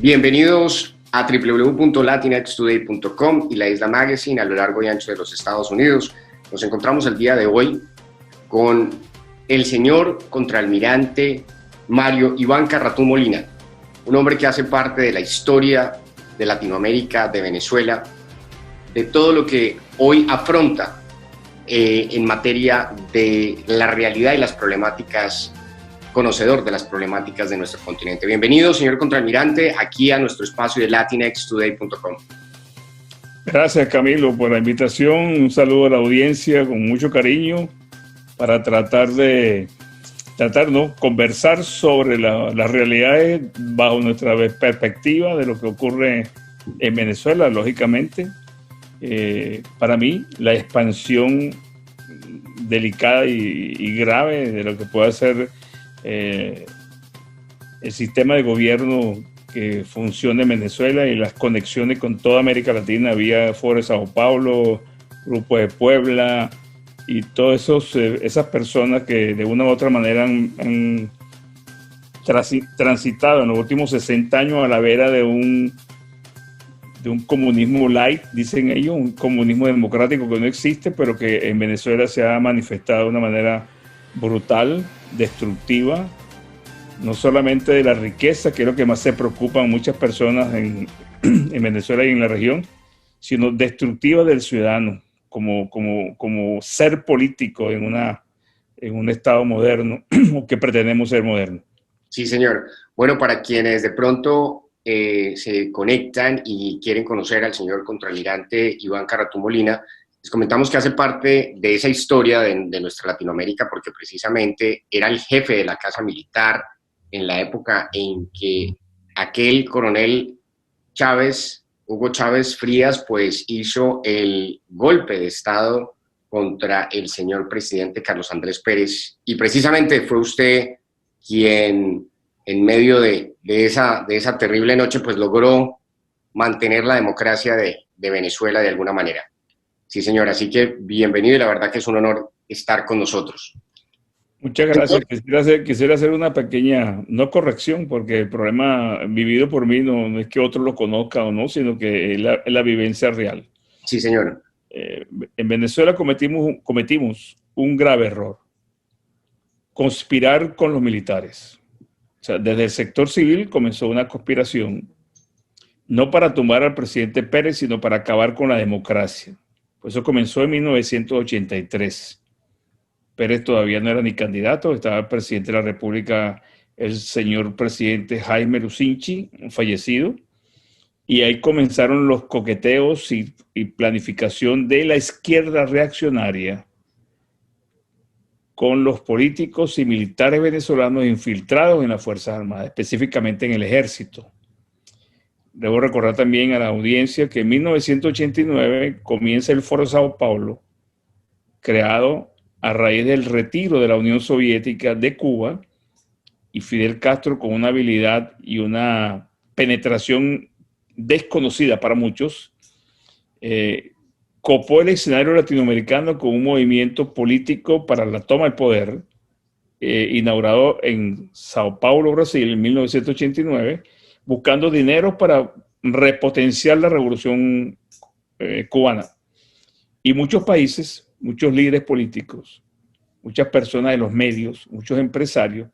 Bienvenidos a www.latinxtoday.com y la Isla Magazine a lo largo y ancho de los Estados Unidos. Nos encontramos el día de hoy con el señor contraalmirante Mario Iván Carratú Molina, un hombre que hace parte de la historia de Latinoamérica, de Venezuela, de todo lo que hoy afronta en materia de la realidad y las problemáticas, conocedor de las problemáticas de nuestro continente. Bienvenido, señor contraalmirante, aquí a nuestro espacio de latinxtoday.com. Gracias, Camilo, por la invitación. Un saludo a la audiencia con mucho cariño para conversar sobre las realidades bajo nuestra perspectiva de lo que ocurre en Venezuela, lógicamente. Para mí, la expansión delicada y grave de lo que puede ser el sistema de gobierno que funciona en Venezuela y las conexiones con toda América Latina vía Foro de Sao Paulo, Grupo de Puebla y todas esas personas que de una u otra manera han transitado en los últimos 60 años a la vera de un comunismo light, dicen ellos, un comunismo democrático que no existe, pero que en Venezuela se ha manifestado de una manera brutal, destructiva, no solamente de la riqueza, que es lo que más se preocupan muchas personas en Venezuela y en la región, sino destructiva del ciudadano como ser político en un Estado moderno o que pretendemos ser moderno. Sí, señor. Bueno, para quienes de pronto se conectan y quieren conocer al señor contraalmirante Iván Carratú Molina, les comentamos que hace parte de esa historia de nuestra Latinoamérica porque precisamente era el jefe de la Casa Militar en la época en que aquel coronel Chávez, Hugo Chávez Frías, pues hizo el golpe de Estado contra el señor presidente Carlos Andrés Pérez. Y precisamente fue usted quien en medio de esa terrible noche pues logró mantener la democracia de Venezuela de alguna manera. Sí, señor, así que bienvenido y la verdad que es un honor estar con nosotros. Muchas gracias. Quisiera hacer una pequeña, no corrección, porque el problema vivido por mí no es que otro lo conozca o no, sino que es la vivencia real. Sí, señor. En Venezuela cometimos un grave error: conspirar con los militares. O sea, desde el sector civil comenzó una conspiración, no para tumbar al presidente Pérez, sino para acabar con la democracia. Pues eso comenzó en 1983. Pérez todavía no era ni candidato, estaba el presidente de la República, el señor presidente Jaime Lucinchi, fallecido, y ahí comenzaron los coqueteos y planificación de la izquierda reaccionaria con los políticos y militares venezolanos infiltrados en las Fuerzas Armadas, específicamente en el Ejército. Debo recordar también a la audiencia que en 1989 comienza el Foro de Sao Paulo, creado a raíz del retiro de la Unión Soviética de Cuba, y Fidel Castro, con una habilidad y una penetración desconocida para muchos, copó el escenario latinoamericano con un movimiento político para la toma del poder, inaugurado en Sao Paulo, Brasil, en 1989, buscando dinero para repotenciar la revolución cubana. Y muchos países, muchos líderes políticos, muchas personas de los medios, muchos empresarios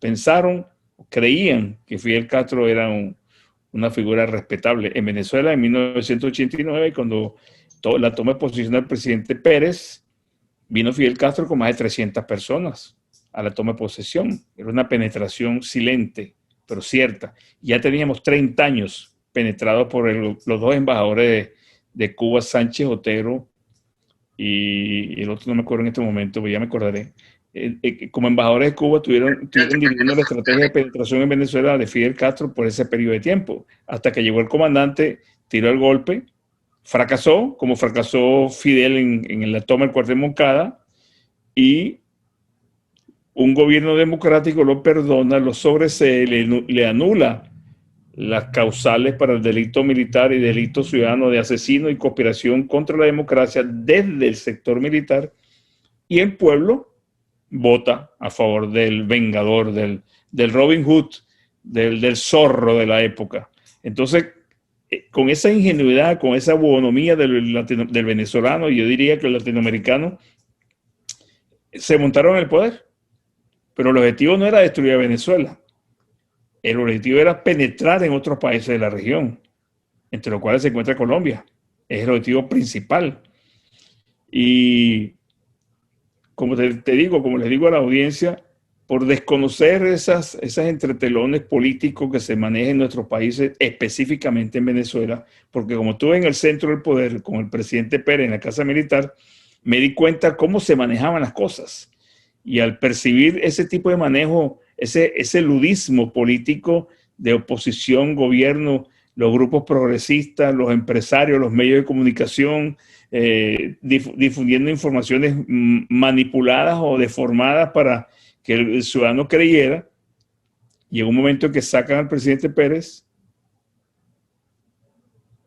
creían que Fidel Castro era una figura respetable. En Venezuela, en 1989, cuando la toma de posición del presidente Pérez, vino Fidel Castro con más de 300 personas a la toma de posesión. Era una penetración silente, pero cierta. Ya teníamos 30 años penetrados por los dos embajadores de Cuba, Sánchez Otero, y el otro no me acuerdo en este momento, pero ya me acordaré. Como embajadores de Cuba tuvieron dirigiendo la estrategia de penetración en Venezuela de Fidel Castro por ese periodo de tiempo, hasta que llegó el comandante, tiró el golpe, fracasó, como fracasó Fidel en la toma del cuartel Moncada, y un gobierno democrático lo perdona, lo sobresee, le anula las causales para el delito militar y delito ciudadano de asesino y conspiración contra la democracia desde el sector militar, y el pueblo vota a favor del vengador, del Robin Hood, del zorro de la época. Entonces, con esa ingenuidad, con esa bonomía del venezolano, yo diría que el latinoamericano, se montaron en el poder, pero el objetivo no era destruir a Venezuela, el objetivo era penetrar en otros países de la región, entre los cuales se encuentra Colombia. Es el objetivo principal. Y como te digo, como les digo a la audiencia, por desconocer esas entretelones políticos que se manejan en nuestros países, específicamente en Venezuela, porque como estuve en el centro del poder con el presidente Pérez en la Casa Militar, me di cuenta cómo se manejaban las cosas. Y al percibir ese tipo de manejo, ese ludismo político de oposición, gobierno, los grupos progresistas, los empresarios, los medios de comunicación, difundiendo informaciones manipuladas o deformadas para que el ciudadano creyera. Llegó un momento en que sacan al presidente Pérez,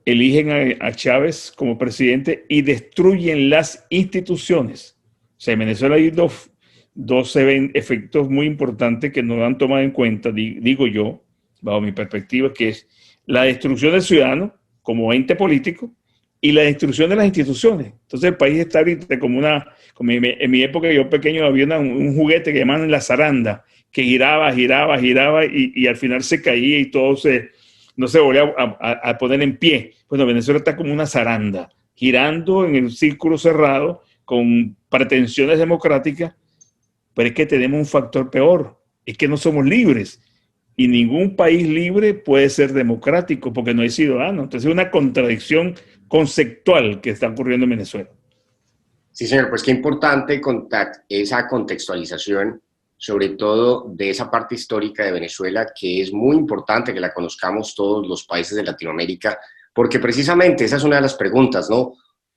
eligen a Chávez como presidente y destruyen las instituciones. O sea, en Venezuela hay dos efectos muy importantes que no han tomado en cuenta, digo yo, bajo mi perspectiva, que es la destrucción del ciudadano como ente político y la destrucción de las instituciones. Entonces el país está ahorita como en mi época, yo pequeño, había un juguete que llamaban la zaranda, que giraba y al final se caía y no se volvía a poner en pie. Bueno, Venezuela está como una zaranda, girando en el círculo cerrado, con pretensiones democráticas, pero es que tenemos un factor peor, es que no somos libres. Y ningún país libre puede ser democrático porque no hay ciudadanos. Entonces es una contradicción conceptual que está ocurriendo en Venezuela. Sí, señor, pues qué importante esa contextualización, sobre todo de esa parte histórica de Venezuela, que es muy importante que la conozcamos todos los países de Latinoamérica, porque precisamente esa es una de las preguntas, ¿no?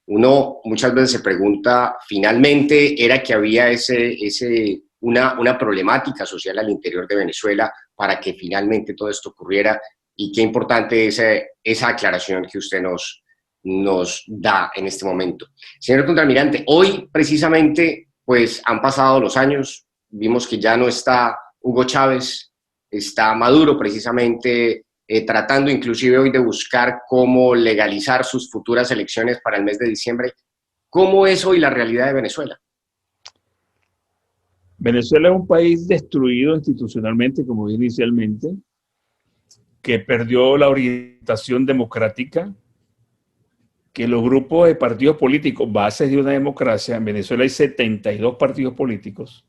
Uno muchas veces se pregunta, finalmente, ¿era que había una problemática social al interior de Venezuela para que finalmente todo esto ocurriera? Y qué importante es esa aclaración que usted nos da en este momento. Señor contraalmirante, hoy precisamente pues han pasado los años, vimos que ya no está Hugo Chávez, está Maduro precisamente tratando inclusive hoy de buscar cómo legalizar sus futuras elecciones para el mes de diciembre. ¿Cómo es hoy la realidad de Venezuela? Venezuela es un país destruido institucionalmente, como dije inicialmente, que perdió la orientación democrática, que los grupos de partidos políticos, bases de una democracia, en Venezuela hay 72 partidos políticos,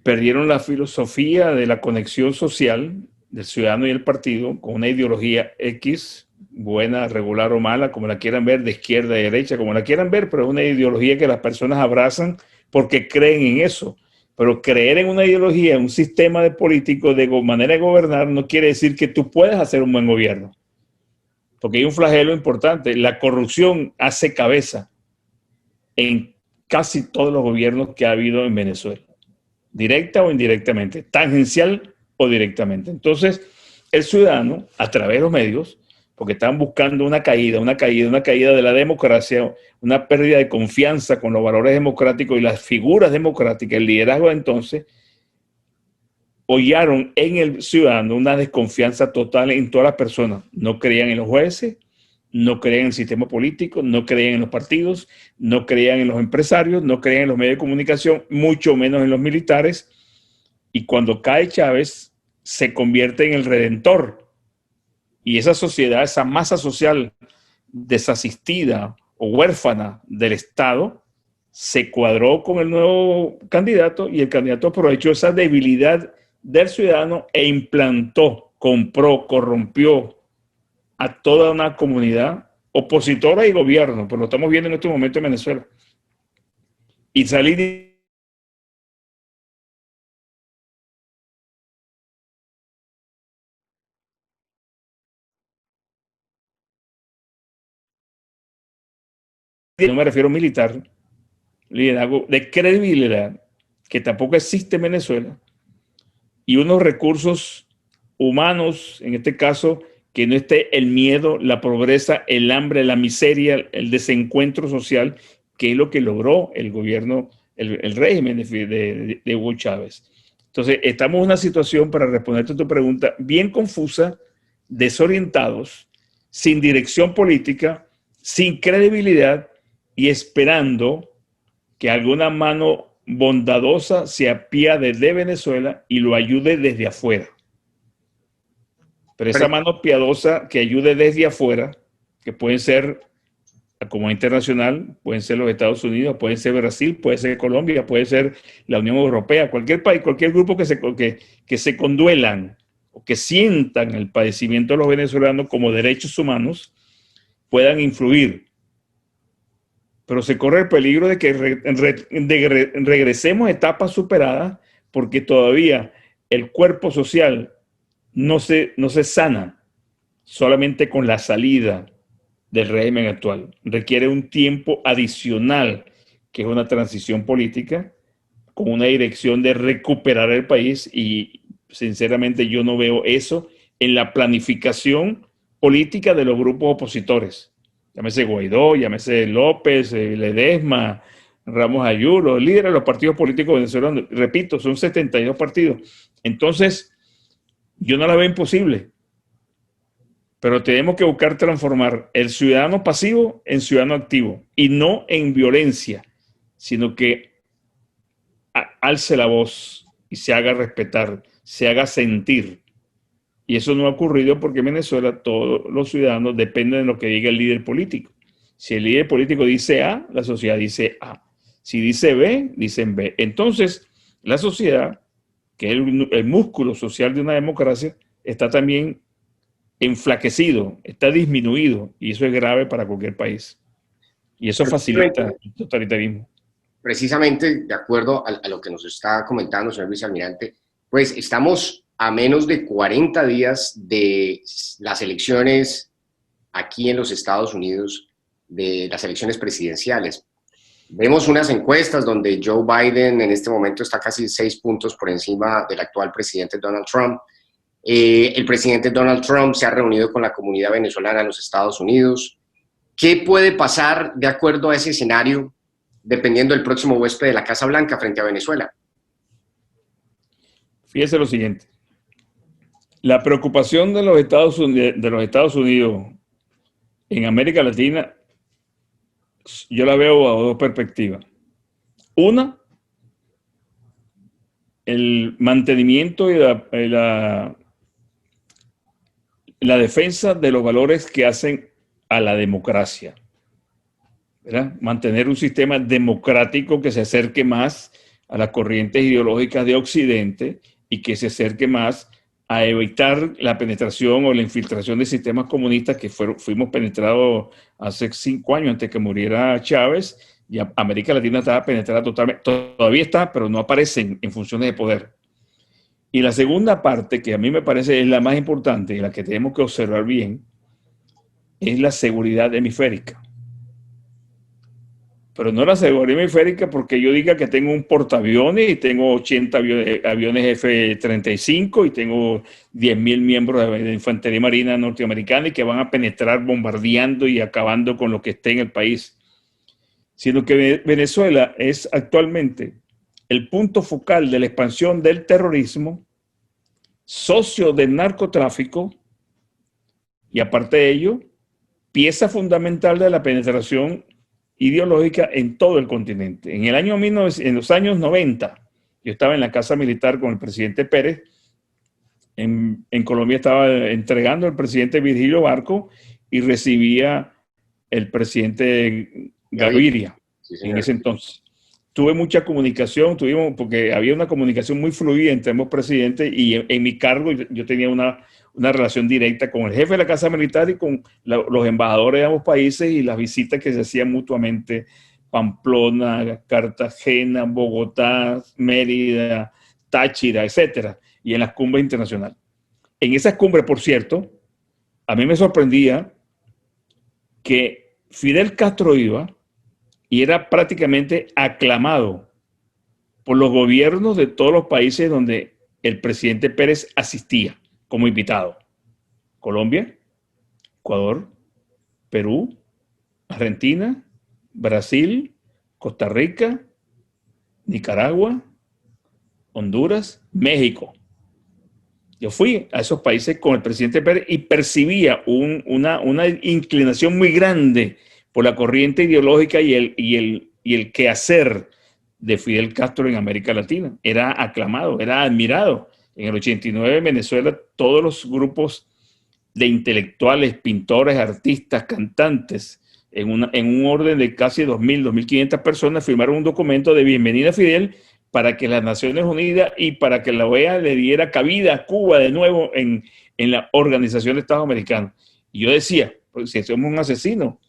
perdieron la filosofía de la conexión social del ciudadano y el partido con una ideología X, buena, regular o mala, como la quieran ver, de izquierda a derecha, como la quieran ver, pero es una ideología que las personas abrazan porque creen en eso. Pero creer en una ideología, en un sistema de político, de manera de gobernar, no quiere decir que tú puedas hacer un buen gobierno. Porque hay un flagelo importante. La corrupción hace cabeza en casi todos los gobiernos que ha habido en Venezuela, directa o indirectamente, tangencial o directamente. Entonces, el ciudadano, a través de los medios, porque están buscando una caída de la democracia, una pérdida de confianza con los valores democráticos y las figuras democráticas, el liderazgo entonces, hollaron en el ciudadano una desconfianza total en todas las personas. No creían en los jueces, no creían en el sistema político, no creían en los partidos, no creían en los empresarios, no creían en los medios de comunicación, mucho menos en los militares. Y cuando cae Chávez, se convierte en el redentor. Y esa sociedad, esa masa social desasistida o huérfana del Estado, se cuadró con el nuevo candidato y el candidato aprovechó esa debilidad del ciudadano e implantó, compró, corrompió a toda una comunidad opositora y gobierno, pues lo estamos viendo en este momento en Venezuela. Y salir no me refiero a militar, liderazgo de credibilidad, que tampoco existe en Venezuela, y unos recursos humanos, en este caso, que no esté el miedo, la pobreza, el hambre, la miseria, el desencuentro social, que es lo que logró el gobierno, el régimen de Hugo Chávez. Entonces, estamos en una situación, para responderte a tu pregunta, bien confusa, desorientados, sin dirección política, sin credibilidad y esperando que alguna mano bondadosa se apiade de Venezuela y lo ayude desde afuera. Pero esa mano piadosa que ayude desde afuera, que pueden ser la comunidad internacional, pueden ser los Estados Unidos, puede ser Brasil, puede ser Colombia, puede ser la Unión Europea, cualquier país, cualquier grupo que se conduelan o que sientan el padecimiento de los venezolanos como derechos humanos, puedan influir. Pero se corre el peligro de que regresemos a etapas superadas porque todavía el cuerpo social no se sana solamente con la salida del régimen actual. Requiere un tiempo adicional, que es una transición política, con una dirección de recuperar el país y sinceramente yo no veo eso en la planificación política de los grupos opositores. Llámese Guaidó, llámese López, Ledesma, Ramos Ayú, los líderes de los partidos políticos venezolanos. Repito, son 72 partidos. Entonces, yo no la veo imposible. Pero tenemos que buscar transformar el ciudadano pasivo en ciudadano activo y no en violencia, sino que alce la voz y se haga respetar, se haga sentir. Y eso no ha ocurrido porque en Venezuela todos los ciudadanos dependen de lo que diga el líder político. Si el líder político dice A, la sociedad dice A. Si dice B, dicen B. Entonces, la sociedad, que es el músculo social de una democracia, está también enflaquecido, está disminuido, y eso es grave para cualquier país. Y eso facilita el totalitarismo. Precisamente, de acuerdo a lo que nos está comentando, señor vicealmirante, pues estamos a menos de 40 días de las elecciones aquí en los Estados Unidos, de las elecciones presidenciales. Vemos unas encuestas donde Joe Biden en este momento está casi 6 puntos por encima del actual presidente Donald Trump. El presidente Donald Trump se ha reunido con la comunidad venezolana en los Estados Unidos. ¿Qué puede pasar de acuerdo a ese escenario, dependiendo del próximo huésped de la Casa Blanca frente a Venezuela? Fíjese lo siguiente. La preocupación de los Estados Unidos en América Latina, yo la veo a dos perspectivas. Una, el mantenimiento y la defensa de los valores que hacen a la democracia, ¿verdad? Mantener un sistema democrático que se acerque más a las corrientes ideológicas de Occidente y que se acerque más a evitar la penetración o la infiltración de sistemas comunistas que fuimos penetrados hace 5 años antes que muriera Chávez. Y América Latina estaba penetrada totalmente, todavía está, pero no aparecen en funciones de poder. Y la segunda parte, que a mí me parece es la más importante y la que tenemos que observar bien, es la seguridad hemisférica. Pero no la seguridad hemisférica porque yo diga que tengo un portaaviones y tengo 80 aviones F-35 y tengo 10.000 miembros de infantería marina norteamericana y que van a penetrar bombardeando y acabando con lo que esté en el país. Sino que Venezuela es actualmente el punto focal de la expansión del terrorismo, socio del narcotráfico y aparte de ello, pieza fundamental de la penetración ideológica en todo el continente. En los años 90, yo estaba en la casa militar con el presidente Pérez. En Colombia estaba entregando el presidente Virgilio Barco y recibía el presidente Gaviria, sí, en ese entonces. Tuve mucha comunicación, porque había una comunicación muy fluida entre ambos presidentes y en mi cargo yo tenía una relación directa con el jefe de la Casa Militar y con los embajadores de ambos países y las visitas que se hacían mutuamente, Pamplona, Cartagena, Bogotá, Mérida, Táchira, etcétera, y en las cumbres internacionales. En esas cumbres, por cierto, a mí me sorprendía que Fidel Castro iba y era prácticamente aclamado por los gobiernos de todos los países donde el presidente Pérez asistía como invitado. Colombia, Ecuador, Perú, Argentina, Brasil, Costa Rica, Nicaragua, Honduras, México. Yo fui a esos países con el presidente Pérez y percibía una inclinación muy grande por la corriente ideológica y el quehacer de Fidel Castro en América Latina. Era aclamado, era admirado. En el 89 en Venezuela todos los grupos de intelectuales, pintores, artistas, cantantes, en un orden de casi 2.500 personas, firmaron un documento de bienvenida a Fidel para que las Naciones Unidas y para que la OEA le diera cabida a Cuba de nuevo en la Organización de Estados Americanos. Y yo decía, pues, si somos un asesino,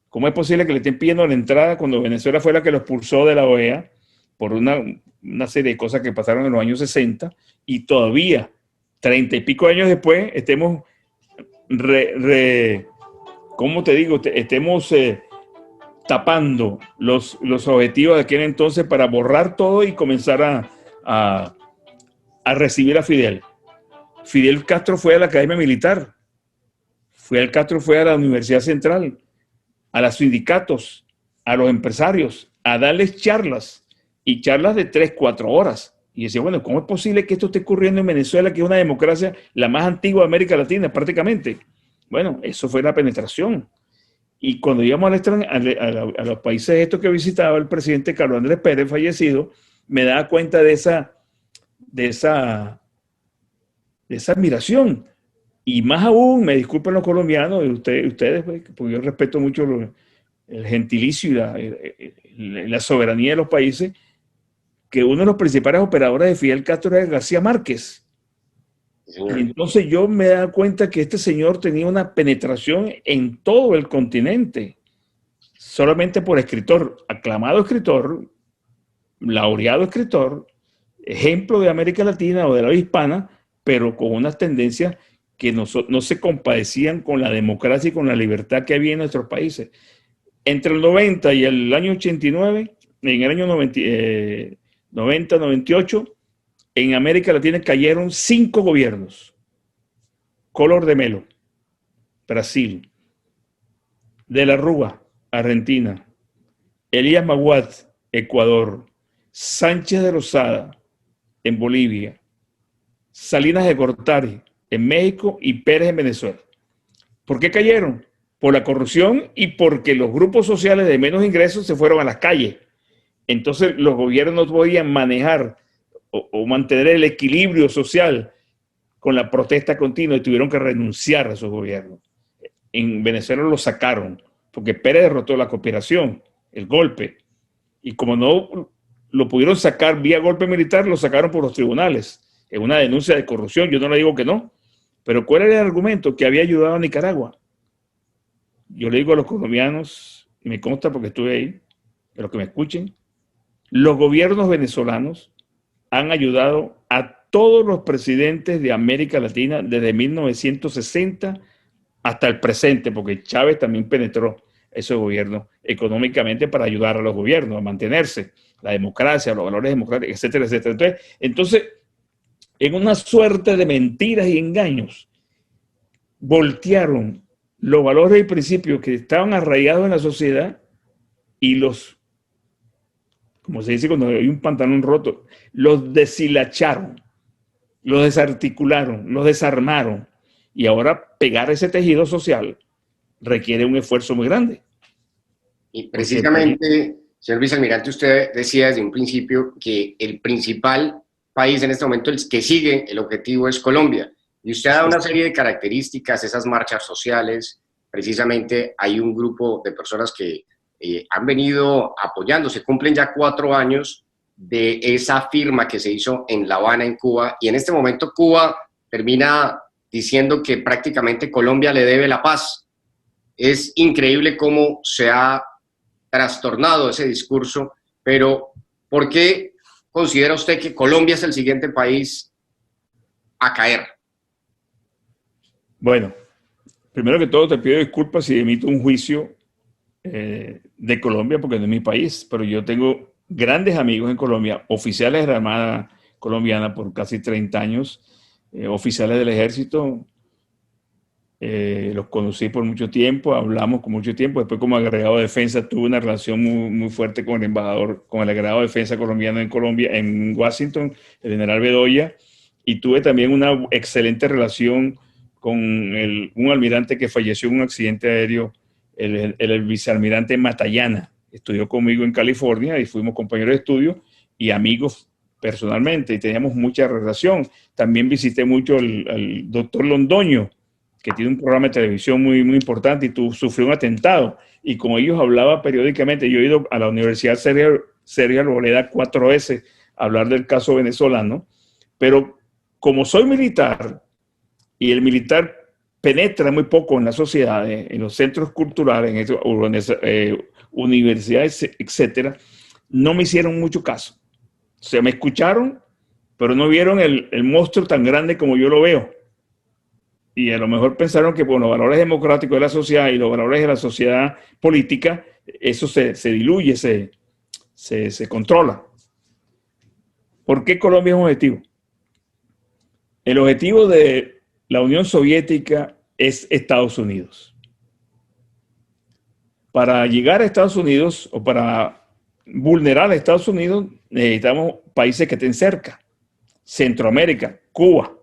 ¿cómo es posible que le estén pidiendo la entrada cuando Venezuela fue la que lo expulsó de la OEA por una serie de cosas que pasaron en los años 60 y todavía, 30 y pico años después, estemos ¿cómo te digo? Estemos tapando los objetivos de aquel entonces para borrar todo y comenzar a recibir a Fidel. Fidel Castro fue a la Academia Militar, Fidel Castro fue a la Universidad Central, a los sindicatos, a los empresarios, a darles charlas, y charlas de 3, 4 horas. Y decía, bueno, ¿cómo es posible que esto esté ocurriendo en Venezuela, que es una democracia la más antigua de América Latina, prácticamente? Bueno, eso fue la penetración. Y cuando íbamos a los países estos que visitaba el presidente Carlos Andrés Pérez, fallecido, me daba cuenta de esa admiración. Y más aún, me disculpen los colombianos, y ustedes, porque yo respeto mucho el gentilicio y la soberanía de los países, que uno de los principales operadores de Fidel Castro era García Márquez. Y entonces yo me daba cuenta que este señor tenía una penetración en todo el continente, solamente por escritor, aclamado escritor, laureado escritor, ejemplo de América Latina o de la hispana, pero con unas tendencias que no se compadecían con la democracia y con la libertad que había en nuestros países. Entre el 90 y el año 89, en el año 98, en América Latina cayeron 5 gobiernos. Collor de Mello, Brasil. De la Rúa, Argentina. Elías Maguad, Ecuador. Sánchez de Lozada, en Bolivia. Salinas de Gortari, en México, y Pérez en Venezuela. ¿Por qué cayeron? Por la corrupción y porque los grupos sociales de menos ingresos se fueron a las calles. Entonces los gobiernos no podían manejar o mantener el equilibrio social con la protesta continua y tuvieron que renunciar a esos gobiernos. En Venezuela lo sacaron porque Pérez derrotó la conspiración, el golpe. Y como no lo pudieron sacar vía golpe militar, lo sacaron por los tribunales en una denuncia de corrupción. Yo no le digo que no, pero ¿cuál era el argumento? Que había ayudado a Nicaragua. Yo le digo a los colombianos, y me consta porque estuve ahí, a los que me escuchen, los gobiernos venezolanos han ayudado a todos los presidentes de América Latina desde 1960 hasta el presente, porque Chávez también penetró esos gobiernos económicamente para ayudar a los gobiernos a mantenerse, la democracia, los valores democráticos, etcétera, etcétera. Entonces, en una suerte de mentiras y engaños, voltearon los valores y principios que estaban arraigados en la sociedad y los, como se dice cuando hay un pantalón roto, los deshilacharon, los desarticularon, los desarmaron. Y ahora pegar ese tejido social requiere un esfuerzo muy grande. Y precisamente, señor vicealmirante, usted decía desde un principio que el principal país en este momento, el que sigue el objetivo, es Colombia. Y usted ha dado una serie de características, esas marchas sociales. Precisamente hay un grupo de personas que han venido apoyando. Se cumplen ya 4 años de esa firma que se hizo en La Habana, en Cuba. Y en este momento Cuba termina diciendo que prácticamente Colombia le debe la paz. Es increíble cómo se ha trastornado ese discurso, pero ¿por qué considera usted que Colombia es el siguiente país a caer? Bueno, primero que todo te pido disculpas si emito un juicio de Colombia, porque no es mi país, pero yo tengo grandes amigos en Colombia, oficiales de la Armada colombiana por casi 30 años, oficiales del ejército, los conocí por mucho tiempo, hablamos con mucho tiempo. Después, como agregado de defensa, tuve una relación muy, muy fuerte con el embajador, con el agregado de defensa colombiano en Colombia, en Washington, el general Bedoya, y tuve también una excelente relación con un almirante que falleció en un accidente aéreo, el vicealmirante Matallana. Estudió conmigo en California y fuimos compañeros de estudio y amigos personalmente, y teníamos mucha relación. También visité mucho al doctor Londoño, que tiene un programa de televisión muy, muy importante, y sufrió un atentado. Y con ellos hablaba periódicamente. Yo he ido a la Universidad Sergio Arboleda 4 veces a hablar del caso venezolano, pero como soy militar, y el militar penetra muy poco en las sociedades, en los centros culturales, en universidades, etcétera, no me hicieron mucho caso. O sea, me escucharon, pero no vieron el monstruo tan grande como yo lo veo. Y a lo mejor pensaron que por los valores democráticos de la sociedad y los valores de la sociedad política, eso se diluye, se controla. ¿Por qué Colombia es un objetivo? El objetivo de la Unión Soviética es Estados Unidos. Para llegar a Estados Unidos o para vulnerar a Estados Unidos necesitamos países que estén cerca. Centroamérica, Cuba,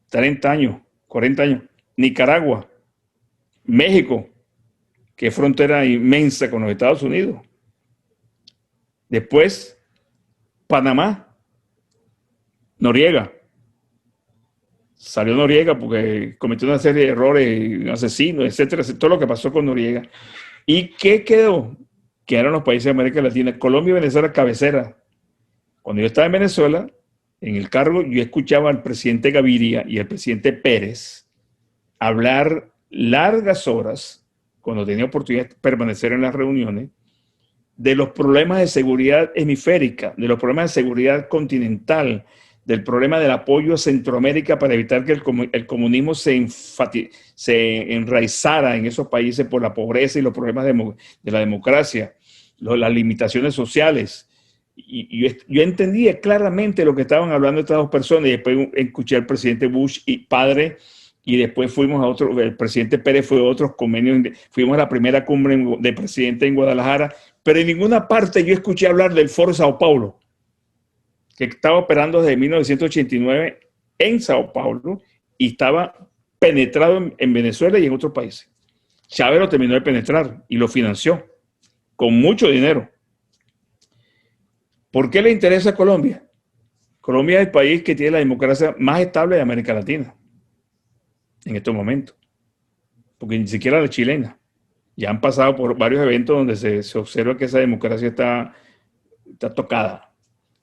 30 años, 40 años. Nicaragua, México, que es frontera inmensa con los Estados Unidos. Después, Panamá, Noriega. Salió Noriega porque cometió una serie de errores, asesinos, etcétera, todo lo que pasó con Noriega. ¿Y qué quedó? Quedaron los países de América Latina, Colombia y Venezuela cabecera. Cuando yo estaba en Venezuela, en el cargo, yo escuchaba al presidente Gaviria y al presidente Pérez hablar largas horas, cuando tenía oportunidad de permanecer en las reuniones, de los problemas de seguridad hemisférica, de los problemas de seguridad continental, del problema del apoyo a Centroamérica para evitar que el comunismo se enraizara en esos países por la pobreza y los problemas de la democracia, las limitaciones sociales. Y yo entendía claramente lo que estaban hablando estas dos personas, y después escuché al presidente Bush y padre, y después fuimos a otro, el presidente Pérez fue a otros convenios, fuimos a la primera cumbre de presidente en Guadalajara, pero en ninguna parte yo escuché hablar del Foro Sao Paulo, que estaba operando desde 1989 en Sao Paulo y estaba penetrado en Venezuela y en otros países. Chávez lo terminó de penetrar y lo financió con mucho dinero. ¿Por qué le interesa a Colombia? Colombia es el país que tiene la democracia más estable de América Latina en estos momentos, porque ni siquiera la chilena. Ya han pasado por varios eventos donde se observa que esa democracia está tocada.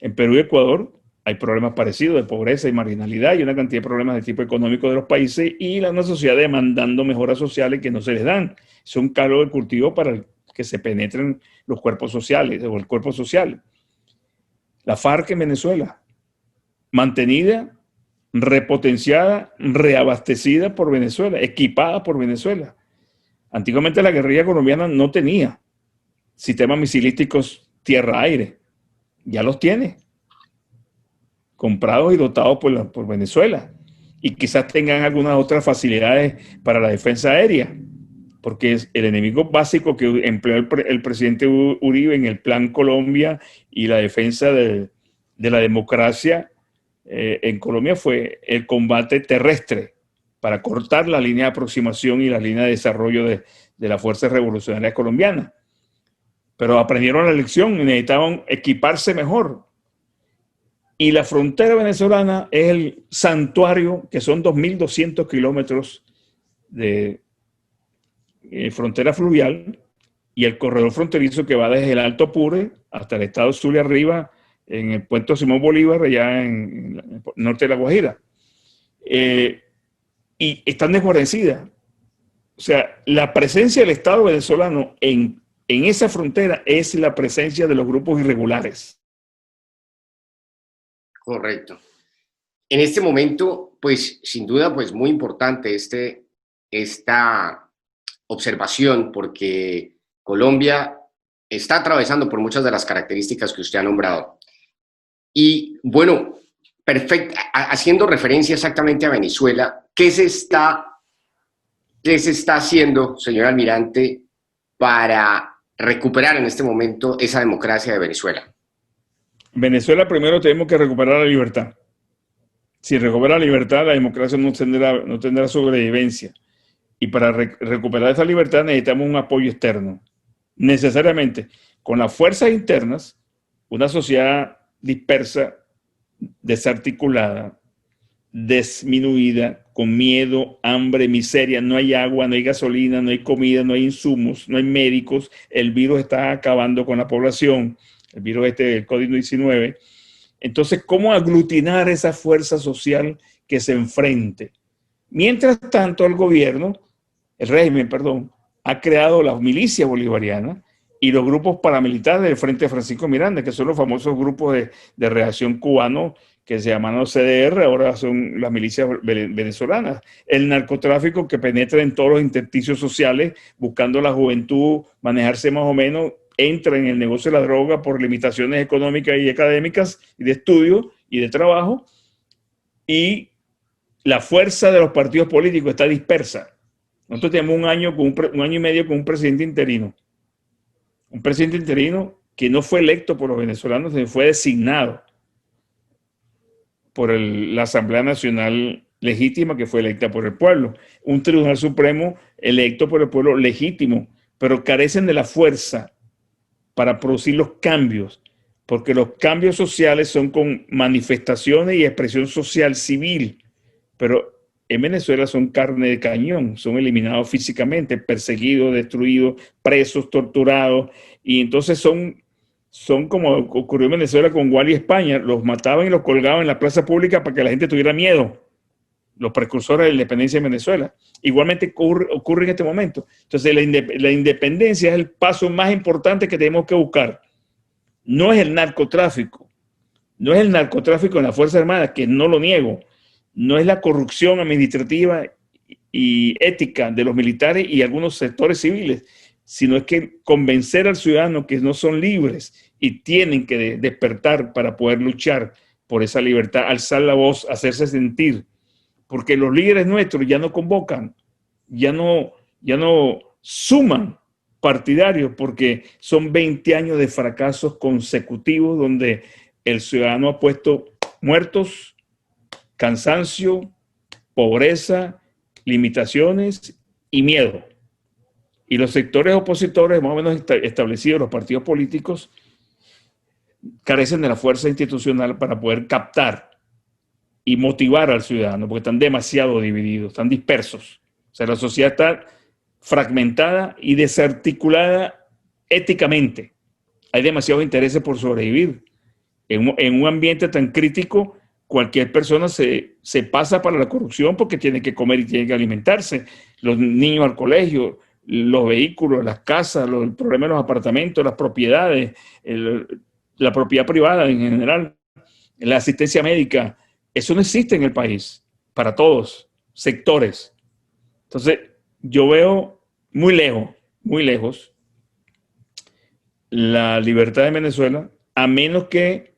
En Perú y Ecuador hay problemas parecidos de pobreza y marginalidad y una cantidad de problemas de tipo económico de los países, y una sociedad demandando mejoras sociales que no se les dan. Es un caldo de cultivo para que se penetren los cuerpos sociales o el cuerpo social. La FARC en Venezuela, mantenida, repotenciada, reabastecida por Venezuela, equipada por Venezuela. Antiguamente la guerrilla colombiana no tenía sistemas misilísticos tierra-aire. Ya los tiene, comprados y dotados por Venezuela. Y quizás tengan algunas otras facilidades para la defensa aérea, porque es el enemigo básico que empleó el presidente Uribe en el Plan Colombia y la defensa de la democracia en Colombia fue el combate terrestre para cortar la línea de aproximación y la línea de desarrollo de las fuerzas revolucionarias colombianas. Pero aprendieron la lección y necesitaban equiparse mejor. Y la frontera venezolana es el santuario, que son 2.200 kilómetros de frontera fluvial, y el corredor fronterizo que va desde el Alto Apure hasta el estado Zulia arriba, en el puente Simón Bolívar, allá en el norte de La Guajira. Y están desguarnecidas. O sea, la presencia del Estado venezolano en esa frontera es la presencia de los grupos irregulares. Correcto. En este momento, pues sin duda, pues muy importante esta observación, porque Colombia está atravesando por muchas de las características que usted ha nombrado. Y bueno, perfecto, haciendo referencia exactamente a Venezuela, ¿qué se está haciendo, señor almirante, para recuperar en este momento esa democracia de Venezuela? Venezuela, primero tenemos que recuperar la libertad. Si recupera la libertad, la democracia no tendrá sobrevivencia. Y para recuperar esa libertad necesitamos un apoyo externo. Necesariamente, con las fuerzas internas, una sociedad dispersa, desarticulada, disminuida, con miedo, hambre, miseria, no hay agua, no hay gasolina, no hay comida, no hay insumos, no hay médicos, el virus está acabando con la población, el virus del COVID-19. Entonces, ¿cómo aglutinar esa fuerza social que se enfrente? Mientras tanto, el régimen, ha creado la milicia bolivariana y los grupos paramilitares del Frente Francisco Miranda, que son los famosos grupos de reacción cubano que se llaman los CDR, ahora son las milicias venezolanas. El narcotráfico que penetra en todos los intersticios sociales, buscando la juventud, manejarse más o menos, entra en el negocio de la droga por limitaciones económicas y académicas y de estudio y de trabajo, y la fuerza de los partidos políticos está dispersa. Nosotros tenemos un año y medio con un presidente interino que no fue electo por los venezolanos, sino fue designado por la Asamblea Nacional legítima, que fue electa por el pueblo. Un Tribunal Supremo electo por el pueblo legítimo, pero carecen de la fuerza para producir los cambios, porque los cambios sociales son con manifestaciones y expresión social civil, pero en Venezuela son carne de cañón, son eliminados físicamente, perseguidos, destruidos, presos, torturados, y entonces son como ocurrió en Venezuela con Guali España, los mataban y los colgaban en la plaza pública para que la gente tuviera miedo, los precursores de la independencia en Venezuela. Igualmente ocurre en este momento. Entonces la independencia es el paso más importante que tenemos que buscar. No es el narcotráfico, no es el narcotráfico en las Fuerzas Armadas, que no lo niego, no es la corrupción administrativa y ética de los militares y algunos sectores civiles, sino es que convencer al ciudadano que no son libres y tienen que despertar para poder luchar por esa libertad, alzar la voz, hacerse sentir, porque los líderes nuestros ya no convocan, ya no suman partidarios, porque son 20 años de fracasos consecutivos donde el ciudadano ha puesto muertos, cansancio, pobreza, limitaciones y miedo. Y los sectores opositores, más o menos establecidos, los partidos políticos, carecen de la fuerza institucional para poder captar y motivar al ciudadano, porque están demasiado divididos, están dispersos. O sea, la sociedad está fragmentada y desarticulada éticamente. Hay demasiados intereses por sobrevivir. En un ambiente tan crítico, cualquier persona se pasa para la corrupción porque tiene que comer y tiene que alimentarse. Los niños al colegio, los vehículos, las casas, el problema de los apartamentos, las propiedades, la propiedad privada en general, la asistencia médica, eso no existe en el país para todos, sectores. Entonces, yo veo muy lejos, la libertad de Venezuela, a menos que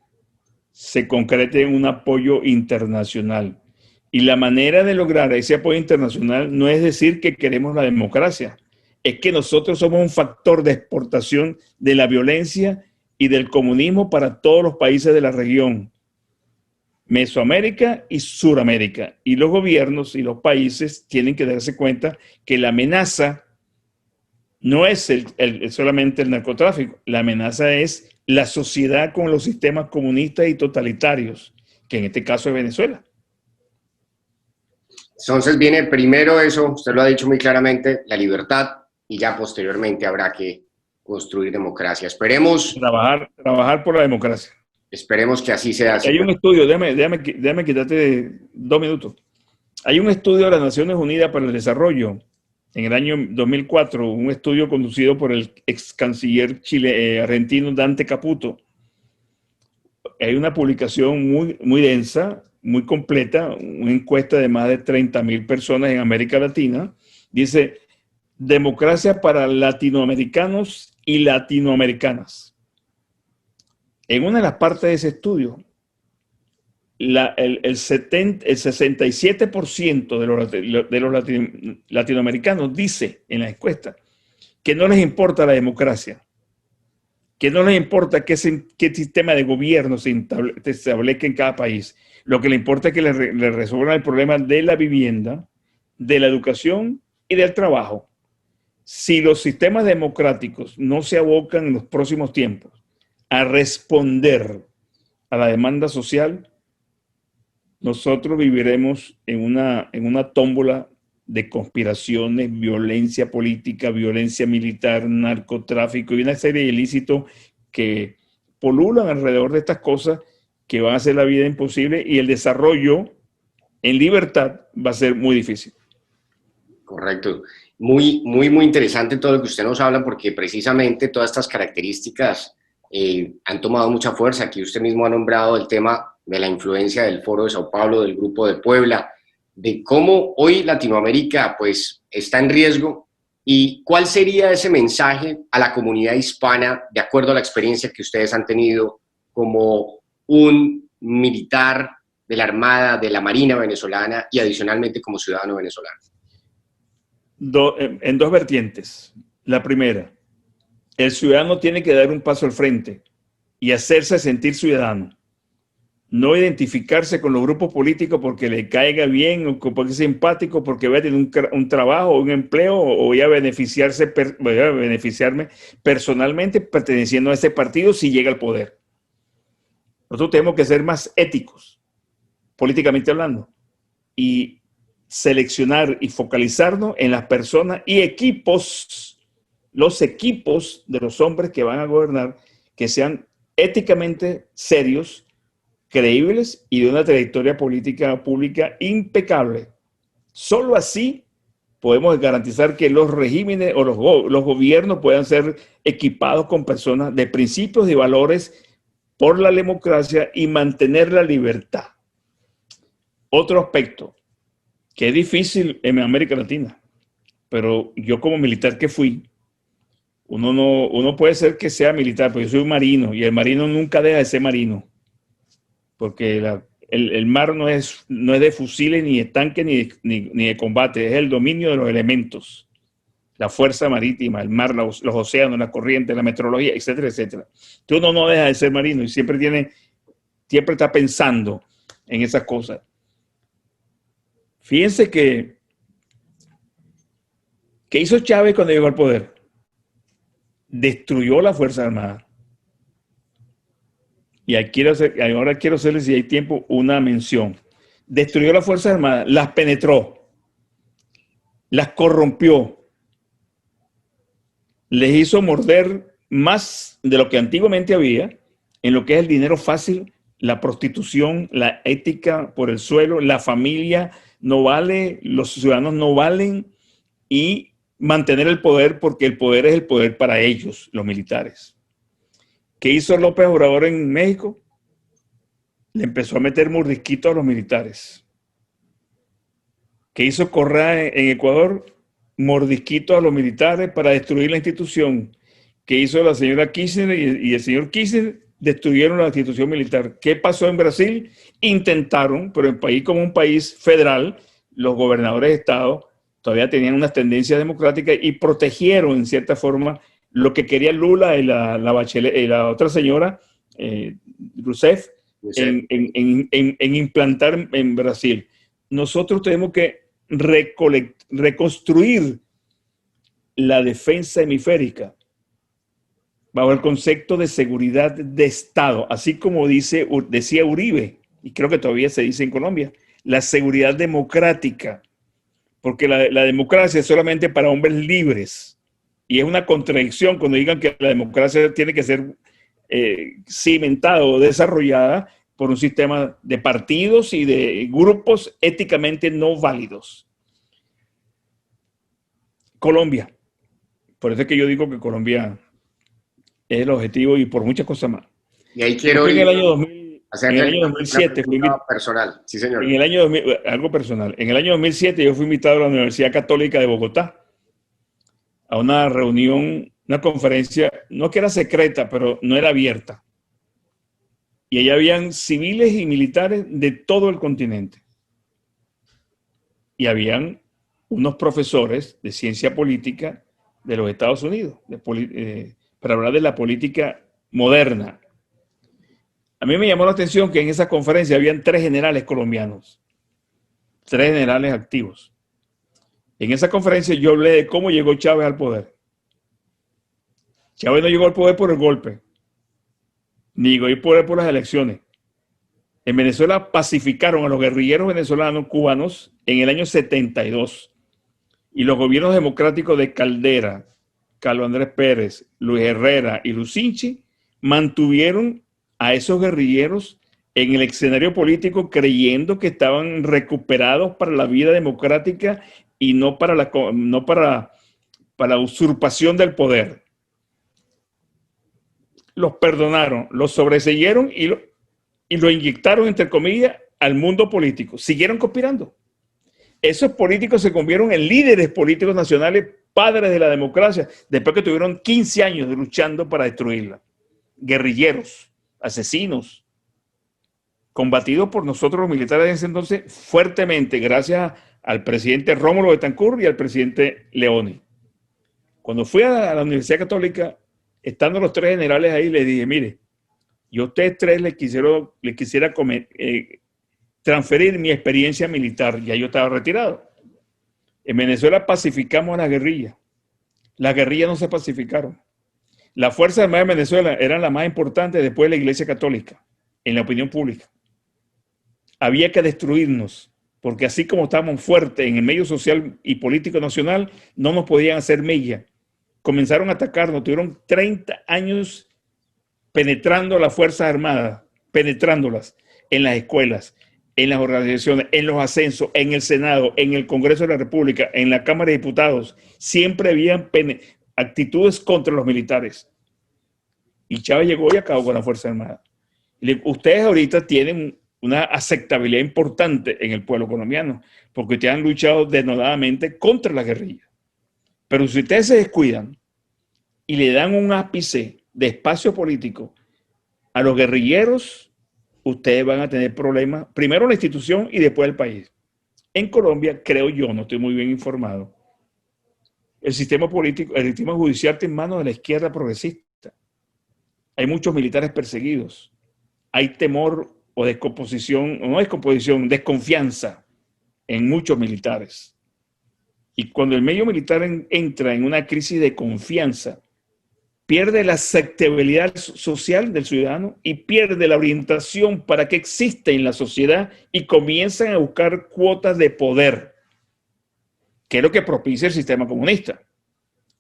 se concrete en un apoyo internacional. Y la manera de lograr ese apoyo internacional no es decir que queremos la democracia, es que nosotros somos un factor de exportación de la violencia y del comunismo para todos los países de la región, Mesoamérica y Suramérica. Y los gobiernos y los países tienen que darse cuenta que la amenaza no es solamente el narcotráfico, la amenaza es la sociedad con los sistemas comunistas y totalitarios, que en este caso es Venezuela. Entonces viene primero eso, usted lo ha dicho muy claramente, la libertad, y ya posteriormente habrá que construir democracia. Esperemos... Trabajar por la democracia. Esperemos que así sea. Hay un estudio, déjame quitarte 2 minutos. Hay un estudio de las Naciones Unidas para el Desarrollo en el año 2004, un estudio conducido por el ex canciller argentino Dante Caputo. Hay una publicación muy densa, muy completa, una encuesta de más de 30,000 personas en América Latina. Dice, democracia para latinoamericanos y latinoamericanas. En una de las partes de ese estudio, el 67% de los latinoamericanos dice en la encuesta que no les importa la democracia, que no les importa qué sistema de gobierno se establezca en cada país. Lo que le importa es que le resuelvan el problema de la vivienda, de la educación y del trabajo. Si los sistemas democráticos no se abocan en los próximos tiempos a responder a la demanda social, nosotros viviremos en una tómbola de conspiraciones, violencia política, violencia militar, narcotráfico y una serie de ilícitos que polulan alrededor de estas cosas que van a hacer la vida imposible y el desarrollo en libertad va a ser muy difícil. Correcto. Muy, muy, muy interesante todo lo que usted nos habla, porque precisamente todas estas características han tomado mucha fuerza. Aquí usted mismo ha nombrado el tema de la influencia del Foro de Sao Paulo, del Grupo de Puebla, de cómo hoy Latinoamérica pues está en riesgo, y cuál sería ese mensaje a la comunidad hispana de acuerdo a la experiencia que ustedes han tenido como un militar de la Armada, de la Marina venezolana y adicionalmente como ciudadano venezolano. En dos vertientes. La primera, el ciudadano tiene que dar un paso al frente y hacerse sentir ciudadano. No identificarse con los grupos políticos porque le caiga bien o porque es simpático, porque voy a tener un trabajo, un empleo, o voy a beneficiarme personalmente perteneciendo a ese partido si llega al poder. Nosotros tenemos que ser más éticos, políticamente hablando, y seleccionar y focalizarnos en las personas y equipos, los equipos de los hombres que van a gobernar, que sean éticamente serios, creíbles y de una trayectoria política pública impecable. Solo así podemos garantizar que los regímenes o los gobiernos puedan ser equipados con personas de principios y valores por la democracia y mantener la libertad. Otro aspecto que es difícil en América Latina, pero yo como militar que fui, uno puede ser que sea militar, pero yo soy un marino y el marino nunca deja de ser marino, porque el mar no es de fusiles, ni de tanques, ni de combate, es el dominio de los elementos, la fuerza marítima, el mar, los océanos, la corriente, la meteorología, etcétera, etcétera. Entonces uno no deja de ser marino y siempre está pensando en esas cosas. Fíjense ¿qué hizo Chávez cuando llegó al poder? Destruyó la Fuerza Armada. Y ahora quiero hacerles, si hay tiempo, una mención. Destruyó las Fuerzas Armadas, las penetró, las corrompió, les hizo morder más de lo que antiguamente había en lo que es el dinero fácil, la prostitución, la ética por el suelo, la familia no vale, los ciudadanos no valen, y mantener el poder porque el poder es el poder para ellos, los militares. ¿Qué hizo López Obrador en México? Le empezó a meter mordisquitos a los militares. ¿Qué hizo Correa en Ecuador? Mordisquitos a los militares para destruir la institución. ¿Qué hizo la señora Kirchner y el señor Kirchner? Destruyeron la institución militar. ¿Qué pasó en Brasil? Intentaron, pero en país como un país federal, los gobernadores de estado todavía tenían unas tendencias democráticas y protegieron en cierta forma lo que quería Lula y la Bachelet y la otra señora, Rousseff, en implantar en Brasil. Nosotros tenemos que reconstruir la defensa hemisférica bajo el concepto de seguridad de Estado, así como decía Uribe, y creo que todavía se dice en Colombia, la seguridad democrática, porque la democracia es solamente para hombres libres, y es una contradicción cuando digan que la democracia tiene que ser cimentada o desarrollada por un sistema de partidos y de grupos éticamente no válidos. Colombia, por eso es que yo digo que Colombia es el objetivo y por muchas cosas más. Y ahí quiero ir en el año 2007 fui personal, sí señor. En el año 2000, algo personal. En el año 2007 yo fui invitado a la Universidad Católica de Bogotá a una reunión, una conferencia, no que era secreta, pero no era abierta. Y allá habían civiles y militares de todo el continente. Y habían unos profesores de ciencia política de los Estados Unidos, para hablar de la política moderna. A mí me llamó la atención que en esa conferencia habían 3 generales colombianos, 3 generales activos. En esa conferencia yo hablé de cómo llegó Chávez al poder. Chávez no llegó al poder por el golpe, ni llegó al poder por las elecciones. En Venezuela pacificaron a los guerrilleros venezolanos cubanos en el año 72 y los gobiernos democráticos de Caldera, Carlos Andrés Pérez, Luis Herrera y Lucinchi mantuvieron a esos guerrilleros en el escenario político creyendo que estaban recuperados para la vida democrática y no para la usurpación del poder. Los perdonaron, los sobreseyeron y lo inyectaron, entre comillas, al mundo político. Siguieron conspirando. Esos políticos se convirtieron en líderes políticos nacionales, padres de la democracia, después que tuvieron 15 años luchando para destruirla. Guerrilleros, asesinos, combatidos por nosotros los militares en ese entonces fuertemente, gracias al presidente Rómulo Betancourt y al presidente Leoni. Cuando fui a la Universidad Católica, estando los 3 generales ahí, les dije, mire, yo a ustedes 3 les quisiera transferir mi experiencia militar. Ya yo estaba retirado. En Venezuela pacificamos a la guerrilla. Las guerrillas no se pacificaron. Las Fuerzas Armadas de Venezuela eran las más importantes después de la Iglesia Católica, en la opinión pública. Había que destruirnos, porque así como estábamos fuertes en el medio social y político nacional, no nos podían hacer mella. Comenzaron a atacarnos, tuvieron 30 años penetrando las Fuerzas Armadas, penetrándolas en las escuelas, en las organizaciones, en los ascensos, en el Senado, en el Congreso de la República, en la Cámara de Diputados. Siempre habían actitudes contra los militares. Y Chávez llegó y acabó con la Fuerza Armada. Ustedes ahorita tienen una aceptabilidad importante en el pueblo colombiano, porque ustedes han luchado denodadamente contra la guerrilla. Pero si ustedes se descuidan y le dan un ápice de espacio político a los guerrilleros, ustedes van a tener problemas, primero la institución y después el país. En Colombia, creo yo, no estoy muy bien informado, el sistema político, el sistema judicial está en manos de la izquierda progresista. Hay muchos militares perseguidos. Hay temor o descomposición, o no descomposición, desconfianza en muchos militares. Y cuando el medio militar entra en una crisis de confianza, pierde la aceptabilidad social del ciudadano y pierde la orientación para qué existe en la sociedad y comienzan a buscar cuotas de poder, que es lo que propicia el sistema comunista.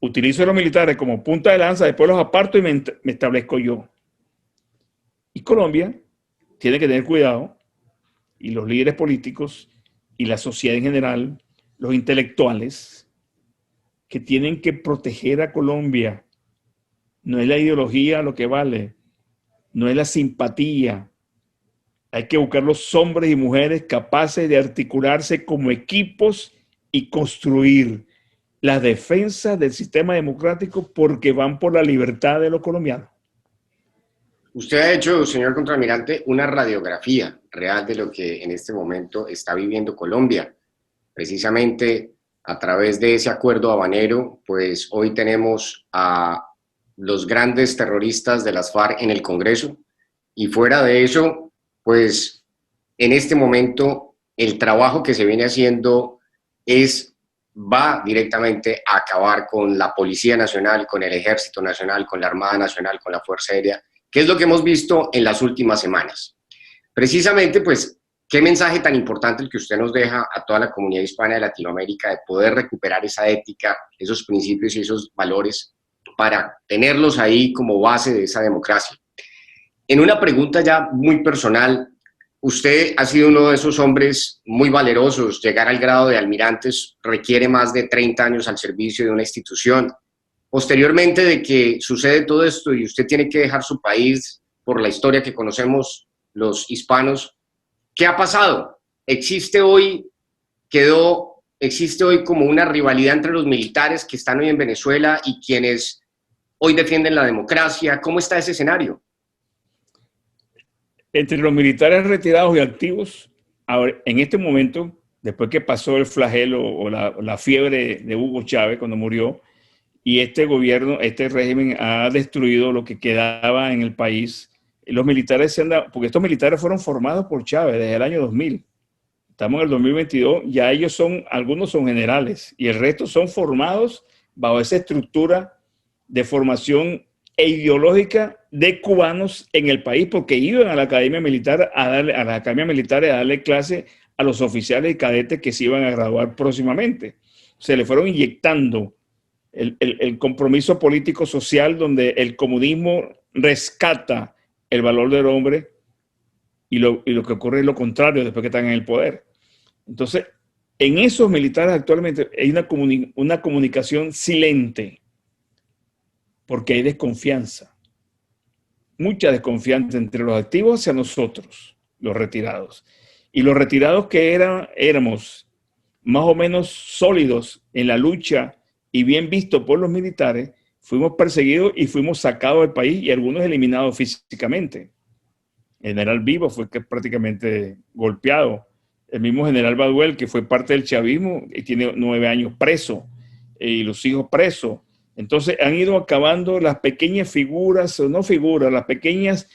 Utilizo a los militares como punta de lanza, después los aparto y me establezco yo. Y Colombia tiene que tener cuidado, y los líderes políticos y la sociedad en general, los intelectuales, que tienen que proteger a Colombia. No es la ideología lo que vale, no es la simpatía. Hay que buscar los hombres y mujeres capaces de articularse como equipos y construir la defensa del sistema democrático porque van por la libertad de los colombianos. Usted ha hecho, señor contraalmirante, una radiografía real de lo que en este momento está viviendo Colombia. Precisamente a través de ese acuerdo habanero, pues hoy tenemos a los grandes terroristas de las FARC en el Congreso, y fuera de eso, pues en este momento el trabajo que se viene haciendo va directamente a acabar con la Policía Nacional, con el Ejército Nacional, con la Armada Nacional, con la Fuerza Aérea, que es lo que hemos visto en las últimas semanas. Precisamente, pues, qué mensaje tan importante el que usted nos deja a toda la comunidad hispana de Latinoamérica de poder recuperar esa ética, esos principios y esos valores para tenerlos ahí como base de esa democracia. En una pregunta ya muy personal, usted ha sido uno de esos hombres muy valerosos. Llegar al grado de almirantes requiere más de 30 años al servicio de una institución. Posteriormente de que sucede todo esto y usted tiene que dejar su país por la historia que conocemos los hispanos, ¿qué ha pasado? ¿Existe hoy como una rivalidad entre los militares que están hoy en Venezuela y quienes hoy defienden la democracia? ¿Cómo está ese escenario? Entre los militares retirados y activos, ahora, en este momento, después que pasó el flagelo o la fiebre de Hugo Chávez cuando murió, y este gobierno, este régimen ha destruido lo que quedaba en el país los militares porque estos militares fueron formados por Chávez desde el año 2000. Estamos en el 2022, ya ellos algunos son generales y el resto son formados bajo esa estructura de formación ideológica de cubanos en el país, porque iban a la academia militar a darle clase a los oficiales y cadetes que se iban a graduar próximamente. Se le fueron inyectando el compromiso político social, donde el comunismo rescata el valor del hombre y lo que ocurre es lo contrario después que están en el poder. Entonces, en esos militares actualmente hay una comunicación silente, porque hay desconfianza, mucha desconfianza entre los activos hacia nosotros, los retirados. Y los retirados que éramos más o menos sólidos en la lucha y bien vistos por los militares, fuimos perseguidos y fuimos sacados del país y algunos eliminados físicamente. El general Vivo fue prácticamente golpeado. El mismo general Baduel, que fue parte del chavismo y tiene 9 años preso, y los hijos presos. Entonces han ido acabando las pequeñas figuras, o no figuras, las pequeñas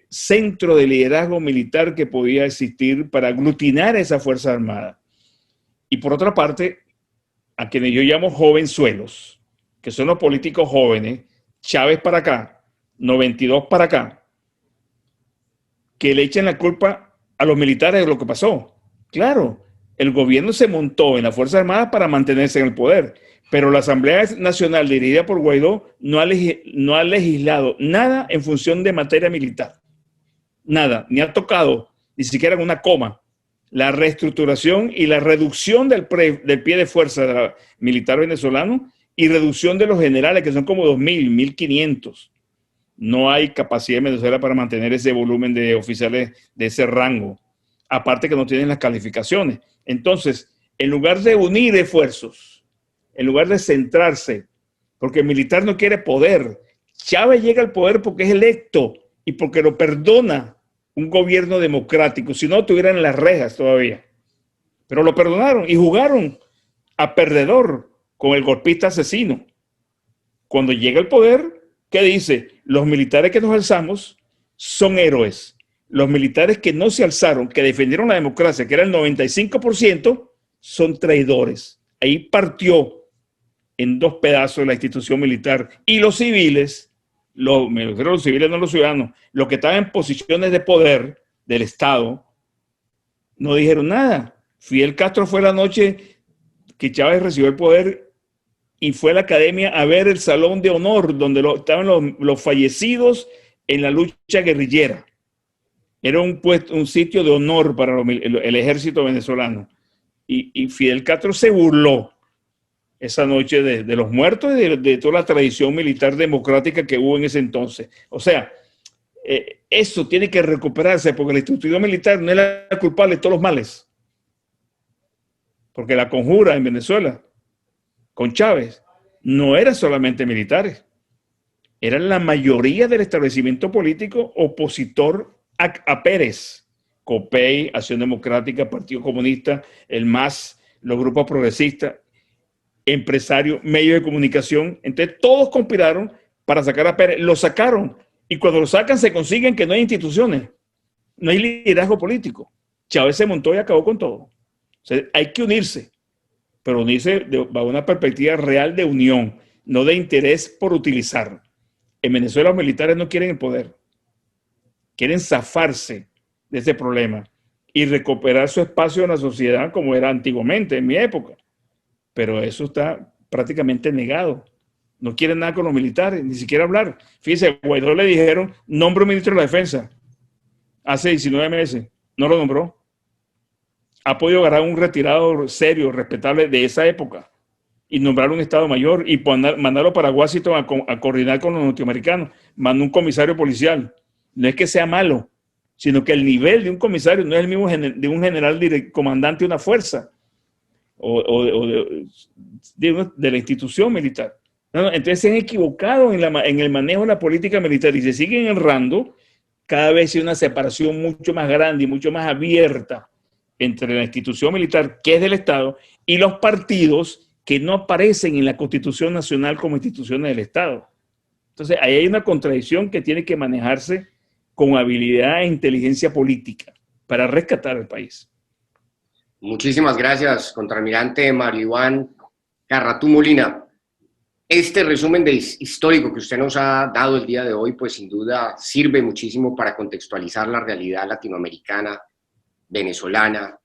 centros de liderazgo militar que podía existir para aglutinar a esa Fuerza Armada. Y por otra parte, a quienes yo llamo jovenzuelos, que son los políticos jóvenes, Chávez para acá, 92 para acá, que le echan la culpa a los militares de lo que pasó. Claro, el gobierno se montó en las Fuerzas Armadas para mantenerse en el poder, pero la Asamblea Nacional dirigida por Guaidó no ha legislado nada en función de materia militar. Nada, ni ha tocado, ni siquiera en una coma, la reestructuración y la reducción del pie de fuerza militar venezolano y reducción de los generales, que son como 2.000, 1.500. No hay capacidad en Venezuela para mantener ese volumen de oficiales de ese rango. Aparte que no tienen las calificaciones. Entonces, en lugar de unir esfuerzos, en lugar de centrarse, porque el militar no quiere poder. Chávez llega al poder porque es electo y porque lo perdona un gobierno democrático. Si no, estuvieran en las rejas todavía. Pero lo perdonaron y jugaron a perdedor con el golpista asesino. Cuando llega al poder, ¿qué dice? Los militares que nos alzamos son héroes. Los militares que no se alzaron, que defendieron la democracia, que era el 95%, son traidores. Ahí partió en 2 pedazos la institución militar. Y los civiles, me refiero a los civiles, no los ciudadanos, los que estaban en posiciones de poder del Estado, no dijeron nada. Fidel Castro fue la noche que Chávez recibió el poder y fue a la academia a ver el salón de honor donde estaban los fallecidos en la lucha guerrillera. Era un sitio de honor para el ejército venezolano. Y Fidel Castro se burló esa noche de los muertos y de toda la tradición militar democrática que hubo en ese entonces. O sea, eso tiene que recuperarse, porque la institución militar no es la culpable de todos los males. Porque la conjura en Venezuela con Chávez no era solamente militares, era la mayoría del establecimiento político opositor a Pérez, COPEI, Acción Democrática, Partido Comunista, el MAS, los grupos progresistas, empresarios, medios de comunicación. Entonces todos conspiraron para sacar a Pérez, lo sacaron, y cuando lo sacan se consiguen que no hay instituciones, no hay liderazgo político. Chávez se montó y acabó con todo. O sea, hay que unirse, pero unirse bajo una perspectiva real de unión, no de interés por utilizar. En Venezuela los militares no quieren el poder, quieren zafarse de ese problema y recuperar su espacio en la sociedad como era antiguamente, en mi época. Pero eso está prácticamente negado. No quieren nada con los militares, ni siquiera hablar. Fíjense, a Guaidó le dijeron, nombra un ministro de la Defensa. Hace 19 meses, no lo nombró. Ha podido agarrar un retirado serio, respetable de esa época y nombrar un Estado Mayor y mandarlo para Washington a coordinar con los norteamericanos. Mandó un comisario policial. No es que sea malo, sino que el nivel de un comisario no es el mismo de un general comandante de una fuerza o de la institución militar. No, entonces se han equivocado en el manejo de la política militar y se siguen errando. Cada vez hay una separación mucho más grande y mucho más abierta entre la institución militar, que es del Estado, y los partidos que no aparecen en la Constitución Nacional como instituciones del Estado. Entonces, ahí hay una contradicción que tiene que manejarse con habilidad e inteligencia política para rescatar el país. Muchísimas gracias, contraalmirante Mario Iván Carratú Molina. Este resumen histórico que usted nos ha dado el día de hoy, pues sin duda sirve muchísimo para contextualizar la realidad latinoamericana, venezolana,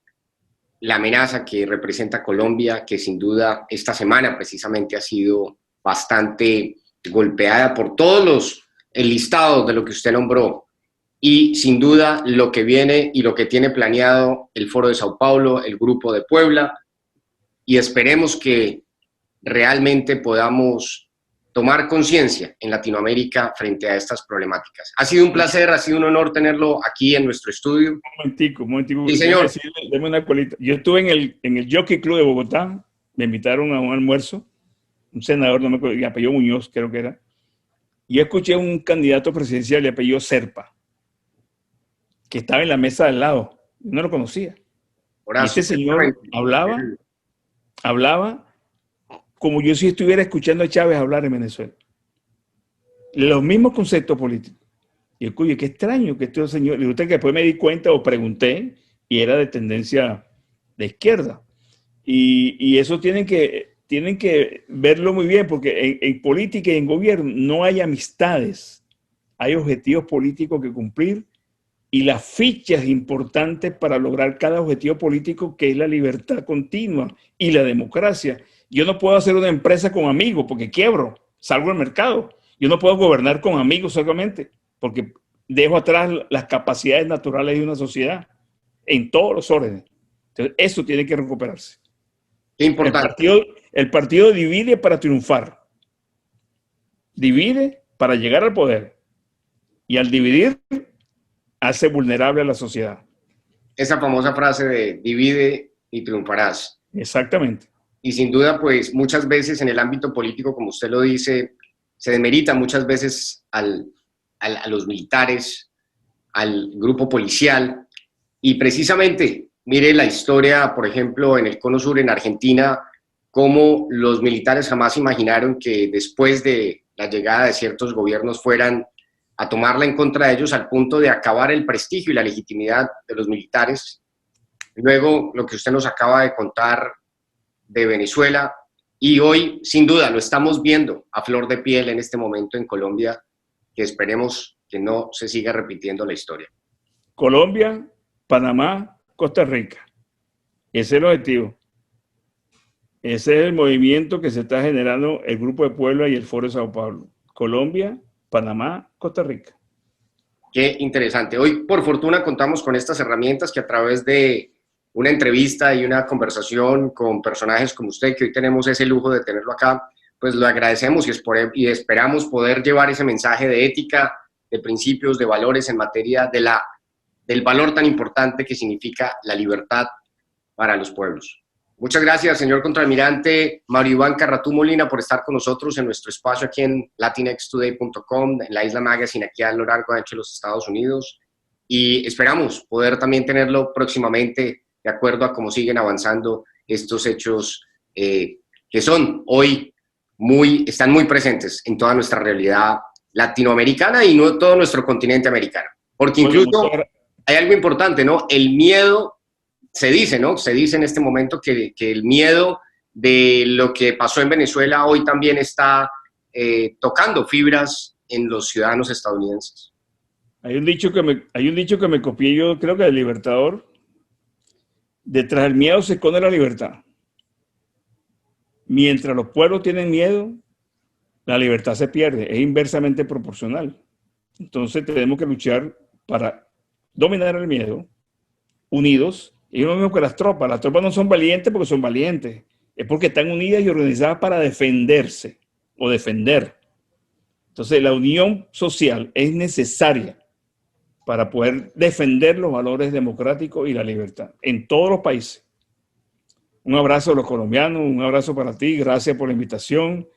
la amenaza que representa Colombia, que sin duda esta semana precisamente ha sido bastante golpeada por todos el listado de lo que usted nombró, y sin duda lo que viene y lo que tiene planeado el Foro de Sao Paulo, el Grupo de Puebla, y esperemos que realmente podamos tomar conciencia en Latinoamérica frente a estas problemáticas. Ha sido un placer, ha sido un honor tenerlo aquí en nuestro estudio. Un momentico. Sí, señor. Deme una colita. Yo estuve en el Jockey Club de Bogotá, me invitaron a un almuerzo, un senador, no me acuerdo, de apellido Muñoz, creo que era, y escuché a un candidato presidencial de apellido Serpa, que estaba en la mesa al lado, no lo conocía. Y ese señor hablaba como yo si estuviera escuchando a Chávez hablar en Venezuela. Los mismos conceptos políticos. Y yo, oye, qué extraño que este señor, y usted que después me di cuenta o pregunté, y era de tendencia de izquierda. Y eso tienen que verlo muy bien, porque en política y en gobierno no hay amistades, hay objetivos políticos que cumplir y las fichas importantes para lograr cada objetivo político, que es la libertad continua y la democracia. Yo no puedo hacer una empresa con amigos porque quiebro, salgo al mercado. Yo no puedo gobernar con amigos solamente porque dejo atrás las capacidades naturales de una sociedad en todos los órdenes. Entonces, eso tiene que recuperarse. Qué importante. El partido divide para triunfar. Divide para llegar al poder. Y al dividir, hace vulnerable a la sociedad. Esa famosa frase de divide y triunfarás. Exactamente. Y sin duda, pues muchas veces en el ámbito político, como usted lo dice, se demerita muchas veces a los militares, al grupo policial. Y precisamente, mire la historia, por ejemplo, en el Cono Sur, en Argentina, cómo los militares jamás imaginaron que después de la llegada de ciertos gobiernos fueran a tomarla en contra de ellos, al punto de acabar el prestigio y la legitimidad de los militares. Luego, lo que usted nos acaba de contar de Venezuela, y hoy, sin duda, lo estamos viendo a flor de piel en este momento en Colombia, que esperemos que no se siga repitiendo la historia. Colombia, Panamá, Costa Rica. Ese es el objetivo. Ese es el movimiento que se está generando el Grupo de Puebla y el Foro de Sao Paulo. Colombia, Panamá, Costa Rica. Qué interesante. Hoy, por fortuna, contamos con estas herramientas que a través de una entrevista y una conversación con personajes como usted, que hoy tenemos ese lujo de tenerlo acá, pues lo agradecemos y esperamos poder llevar ese mensaje de ética, de principios, de valores en materia del valor tan importante que significa la libertad para los pueblos. Muchas gracias, señor contraalmirante Mario Iván Carratú Molina, por estar con nosotros en nuestro espacio aquí en latinxtoday.com, en la Isla Magazine, aquí a lo largo y ancho de los Estados Unidos, y esperamos poder también tenerlo próximamente, de acuerdo a cómo siguen avanzando estos hechos que son hoy están muy presentes en toda nuestra realidad latinoamericana y no todo nuestro continente americano. Porque incluso hay algo importante, ¿no? El miedo, se dice, ¿no? Se dice en este momento que el miedo de lo que pasó en Venezuela hoy también está tocando fibras en los ciudadanos estadounidenses. Hay un dicho que me copié yo, creo que del Libertador. Detrás del miedo se esconde la libertad. Mientras los pueblos tienen miedo, la libertad se pierde, es inversamente proporcional. Entonces tenemos que luchar para dominar el miedo, unidos, y lo mismo que las tropas no son valientes porque son valientes, es porque están unidas y organizadas para defenderse o defender. Entonces la unión social es necesaria para poder defender los valores democráticos y la libertad en todos los países. Un abrazo a los colombianos, un abrazo para ti, gracias por la invitación.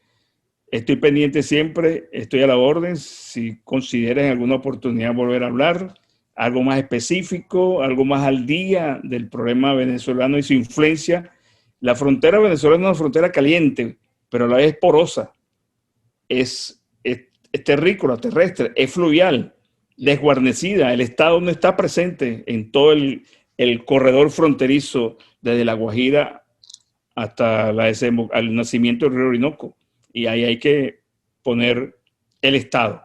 Estoy pendiente siempre, estoy a la orden. Si consideras en alguna oportunidad volver a hablar, algo más específico, algo más al día del problema venezolano y su influencia. La frontera venezolana es una frontera caliente, pero a la vez porosa. Es terrícola, terrestre, es fluvial. desguarnecida. El Estado no está presente en todo el corredor fronterizo desde La Guajira hasta al nacimiento del río Orinoco. Y ahí hay que poner el Estado.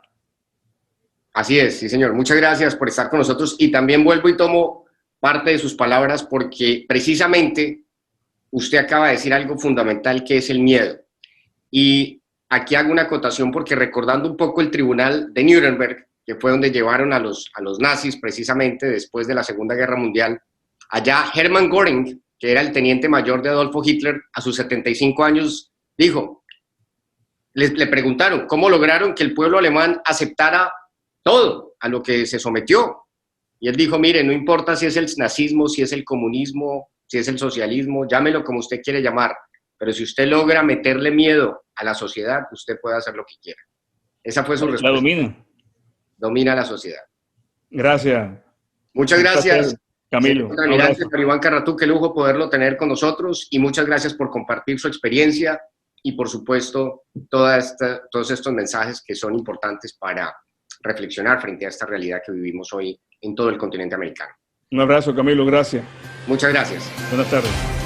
Así es, sí, señor. Muchas gracias por estar con nosotros. Y también vuelvo y tomo parte de sus palabras porque precisamente usted acaba de decir algo fundamental, que es el miedo. Y aquí hago una acotación porque, recordando un poco el tribunal de Nuremberg, que fue donde llevaron a los nazis precisamente después de la Segunda Guerra Mundial, allá Hermann Göring, que era el teniente mayor de Adolfo Hitler, a sus 75 años, dijo, le preguntaron, ¿cómo lograron que el pueblo alemán aceptara todo a lo que se sometió? Y él dijo, mire, no importa si es el nazismo, si es el comunismo, si es el socialismo, llámelo como usted quiere llamar, pero si usted logra meterle miedo a la sociedad, usted puede hacer lo que quiera. Esa fue su respuesta. La domina. Domina la sociedad. Gracias. Muchas gracias, Camilo. Almirante Iván Carratú, qué lujo poderlo tener con nosotros, y muchas gracias por compartir su experiencia y, por supuesto, todos estos mensajes que son importantes para reflexionar frente a esta realidad que vivimos hoy en todo el continente americano. Un abrazo, Camilo, gracias. Muchas gracias. Buenas tardes.